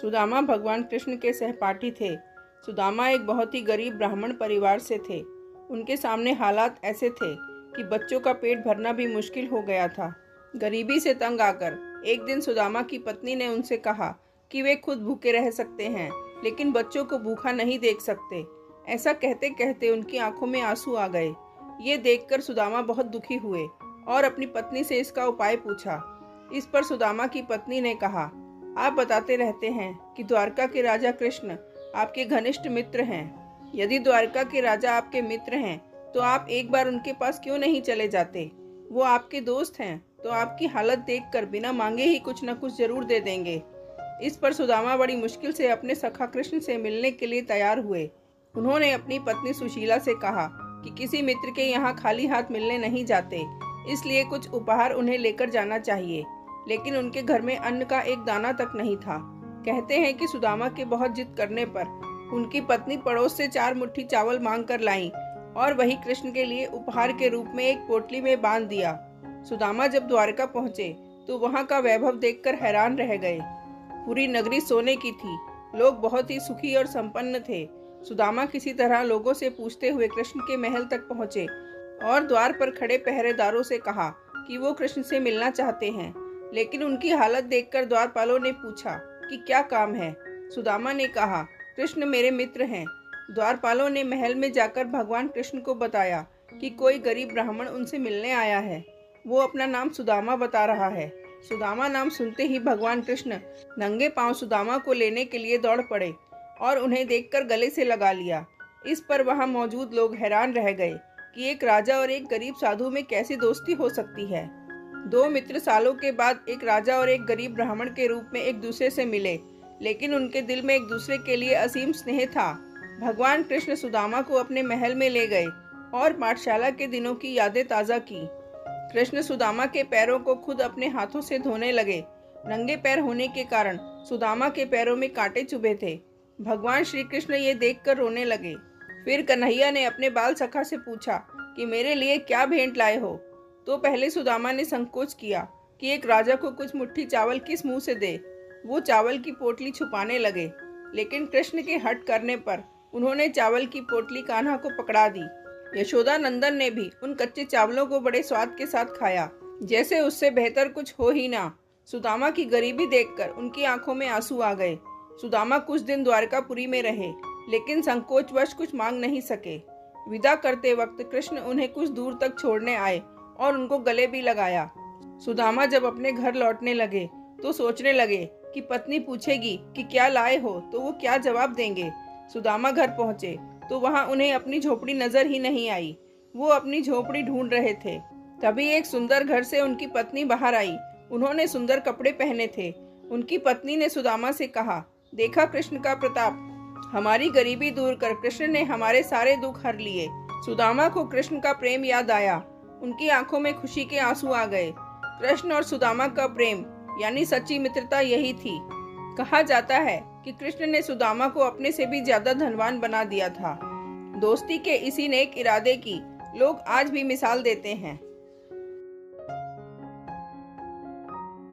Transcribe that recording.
सुदामा भगवान कृष्ण के सहपाठी थे। सुदामा एक बहुत ही गरीब ब्राह्मण परिवार से थे। उनके सामने हालात ऐसे थे कि बच्चों का पेट भरना भी मुश्किल हो गया था। गरीबी से तंग आकर एक दिन सुदामा की पत्नी ने उनसे कहा कि वे खुद भूखे रह सकते हैं, लेकिन बच्चों को भूखा नहीं देख सकते। ऐसा कहते कहते उनकी आंखों में आंसू आ गए। ये देखकर सुदामा बहुत दुखी हुए और अपनी पत्नी से इसका उपाय पूछा। इस पर सुदामा की पत्नी ने कहा, आप बताते रहते हैं कि द्वारका के राजा कृष्ण आपके घनिष्ठ मित्र हैं। यदि द्वारका के राजा आपके मित्र हैं तो आप एक बार उनके पास क्यों नहीं चले जाते? वो आपके दोस्त हैं तो आपकी हालत देखकर बिना मांगे ही कुछ न कुछ जरूर दे देंगे। इस पर सुदामा बड़ी मुश्किल से अपने सखा कृष्ण से मिलने के लिए तैयार हुए। उन्होंने अपनी पत्नी सुशीला से कहा कि किसी मित्र के यहाँ खाली हाथ मिलने नहीं जाते, इसलिए कुछ उपहार उन्हें लेकर जाना चाहिए। लेकिन उनके घर में अन्न का एक दाना तक नहीं था। कहते हैं कि सुदामा के बहुत जिद करने पर उनकी पत्नी पड़ोस से 4 मुट्ठी चावल मांग कर लाई और वही कृष्ण के लिए उपहार के रूप में एक पोटली में बांध दिया। सुदामा जब द्वारका पहुंचे तो वहां का वैभव देखकर हैरान रह गए। पूरी नगरी सोने की थी। लोग बहुत ही सुखी और संपन्न थे। सुदामा किसी तरह लोगों से पूछते हुए कृष्ण के महल तक पहुंचे और द्वार पर खड़े पहरेदारों से कहा कि वो कृष्ण से मिलना चाहते हैं। लेकिन उनकी हालत देखकर द्वारपालों ने पूछा कि क्या काम है। सुदामा ने कहा, कृष्ण मेरे मित्र हैं। द्वारपालों ने महल में जाकर भगवान कृष्ण को बताया कि कोई गरीब ब्राह्मण उनसे मिलने आया है। वो अपना नाम सुदामा बता रहा है। सुदामा नाम सुनते ही भगवान कृष्ण नंगे पांव सुदामा को लेने के लिए दौड़ पड़े और उन्हें देखकर गले से लगा लिया। इस पर वहां मौजूद लोग हैरान रह गए कि एक राजा और एक गरीब साधु में कैसी दोस्ती हो सकती है। 2 मित्र सालों के बाद एक राजा और एक गरीब ब्राह्मण के रूप में एक दूसरे से मिले, लेकिन उनके दिल में एक दूसरे के लिए असीम स्नेह था। भगवान कृष्ण सुदामा को अपने महल में ले गए और पाठशाला के दिनों की यादें ताज़ा की। कृष्ण सुदामा के पैरों को खुद अपने हाथों से धोने लगे। नंगे पैर होने के कारण सुदामा के पैरों में कांटे चुभे थे। भगवान श्री कृष्ण ये देखकर रोने लगे। फिर कन्हैया ने अपने बाल सखा से पूछा कि मेरे लिए क्या भेंट लाए हो? तो पहले सुदामा ने संकोच किया कि एक राजा को कुछ मुट्ठी चावल किस मुंह से दे। वो चावल की पोटली छुपाने लगे, लेकिन कृष्ण के हट करने पर उन्होंने चावल की पोटली कान्हा को पकड़ा दी। यशोदा नंदन ने भी उन कच्चे चावलों को बड़े स्वाद के साथ खाया, जैसे उससे बेहतर कुछ हो ही ना। सुदामा की गरीबी देखकर उनकी आंखों में आंसू आ गए। सुदामा कुछ दिन द्वारकापुरी में रहे, लेकिन संकोचवश कुछ मांग नहीं सके। विदा करते वक्त कृष्ण उन्हें कुछ दूर तक छोड़ने आए और उनको गले भी लगाया। सुदामा जब अपने घर लौटने लगे तो सोचने लगे कि पत्नी पूछेगी कि क्या लाए हो, तो वो क्या जवाब देंगे। सुदामा घर पहुंचे तो वहां उन्हें अपनी झोपड़ी नजर ही नहीं आई। वो अपनी झोपड़ी ढूंढ रहे थे। तभी एक सुंदर घर से उनकी पत्नी बाहर आई। उन्होंने सुंदर कपड़े पहने थे। उनकी पत्नी ने सुदामा से कहा, देखा कृष्ण का प्रताप, हमारी गरीबी दूर कर कृष्ण ने हमारे सारे दुख हर लिए। सुदामा को कृष्ण का प्रेम याद आया। उनकी आंखों में खुशी के आंसू आ गए। कृष्ण और सुदामा का प्रेम यानी सच्ची मित्रता यही थी। कहा जाता है कि कृष्ण ने सुदामा को अपने से भी ज्यादा धनवान बना दिया था। दोस्ती के इसी नेक इरादे की लोग आज भी मिसाल देते हैं।